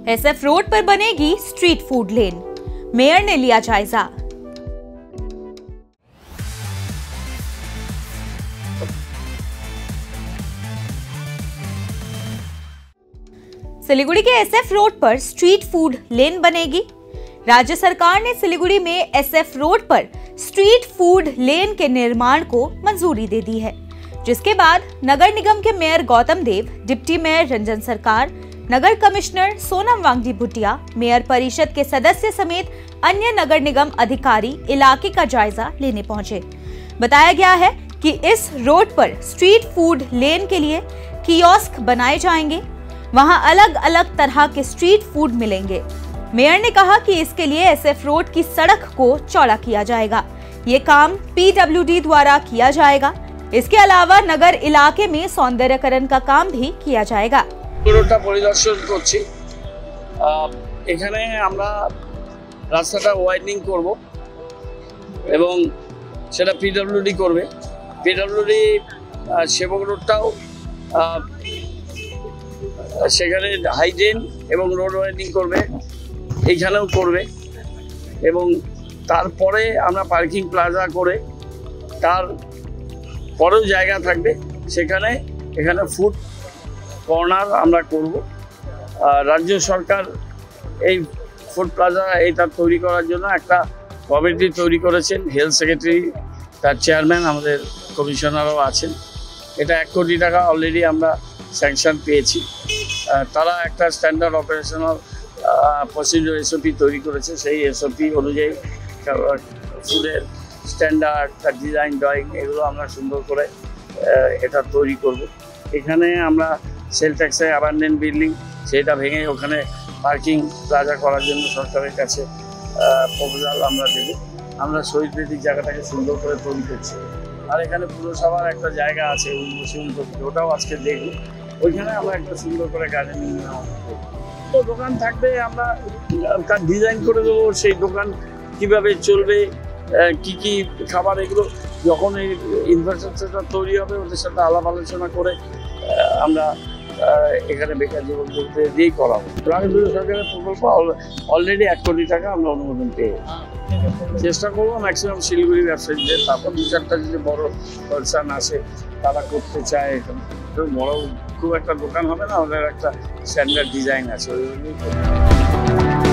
SF road पर बनेगी street food लेन, mayor ने लिया जायजा। सिलीगुड़ी के एसएफ रोड पर स्ट्रीट फूड लेन बनेगी। राज्य सरकार ने सिलीगुड़ी में एसएफ रोड पर स्ट्रीट फूड लेन के निर्माण को मंजूरी दे दी है, जिसके बाद नगर निगम के मेयर गौतम देव, डिप्टी मेयर रंजन सरकार, नगर कमिश्नर सोनम वांगडी भुटिया, मेयर परिषद के सदस्य समेत अन्य नगर निगम अधिकारी इलाके का जायजा लेने पहुंचे। बताया गया है कि इस रोड पर स्ट्रीट फूड लेन के लिए कियोस्क बनाए जाएंगे, वहां अलग अलग तरह के स्ट्रीट फूड मिलेंगे। मेयर ने कहा कि इसके लिए एसएफ रोड की सड़क को चौड़ा किया जाएगा। ये काम पीडब्ल्यूडी द्वारा किया जाएगा। इसके अलावा नगर इलाके में सौंदर्यकरण का काम भी किया जाएगा। रोडটা পরিদর্শন করছি। এখানে আমরা রাস্তাটা ওয়াইডনিং করব এবং সেটা পিডব্লিউডি করবে। পিডব্লিউডি সেবক রোডটাও সেখানে হাইডেন এবং রোড ওয়াইডনিং করবে, এইখানেও করবে এবং তারপরে আমরা পার্কিং প্লাজা করে তার পরেও জায়গা থাকবে সেখানে এখানে ফুড কর্নার আমরা করব। রাজ্য সরকার এই ফুড প্লাজা এইটা তৈরি করার জন্য একটা কমিটি তৈরি করেছেন। হেলথ সেক্রেটারি, তার চেয়ারম্যান, আমাদের কমিশনারও আছেন। এটা 1 কোটি টাকা অলরেডি আমরা স্যাংশন পেয়েছি। তারা একটা স্ট্যান্ডার্ড অপারেশনাল প্রসিডিউর এসওপি তৈরি করেছে। সেই এসওপি অনুযায়ী ফুডের স্ট্যান্ডার্ড, তার ডিজাইন, ড্রয়িং এগুলো আমরা সুন্দর করে এটা তৈরি করব। এখানে আমরা সেল ট্যাক্সে অ্যাবান্ডেন্ট বিল্ডিং সেটা ভেঙে ওখানে পার্কিং প্লাজা করার জন্য সরকারের কাছে প্রপোজাল আমরা দেব। আমরা শহীদ বেদির জায়গাটাকে সুন্দর করে তৈরি করছি। আর এখানে পুরসভার একটা জায়গা আছে ওটাও আজকে দেখব। ওইখানে আমরা একটা সুন্দর করে গার্ডেনিং তো দোকান থাকবে, আমরা তার ডিজাইন করে দেবো। সেই দোকান কিভাবে চলবে, কি কি খাবার, এগুলো যখন এই ইনফ্রাস্ট্রাকচারটা তৈরি হবে ওদের সাথে আলাপ আলোচনা করে আমরা এখানে বেকার যুবকদের দিয়েই করাবো। রাজ্য সরকারের প্রকল্প অলরেডি 1 কোটি টাকা আমরা অনুমোদন পেয়ে চেষ্টা করবো ম্যাক্সিমাম শিলিগুড়ি ব্যবসায়ীদের। তারপর 2-4টা যদি বড় পার্সন আসে তারা করতে চায়, এখানে বড় খুব একটা দোকান হবে না, ওদের একটা স্ট্যান্ডার্ড ডিজাইন আছে, ওইগুলোই করবে।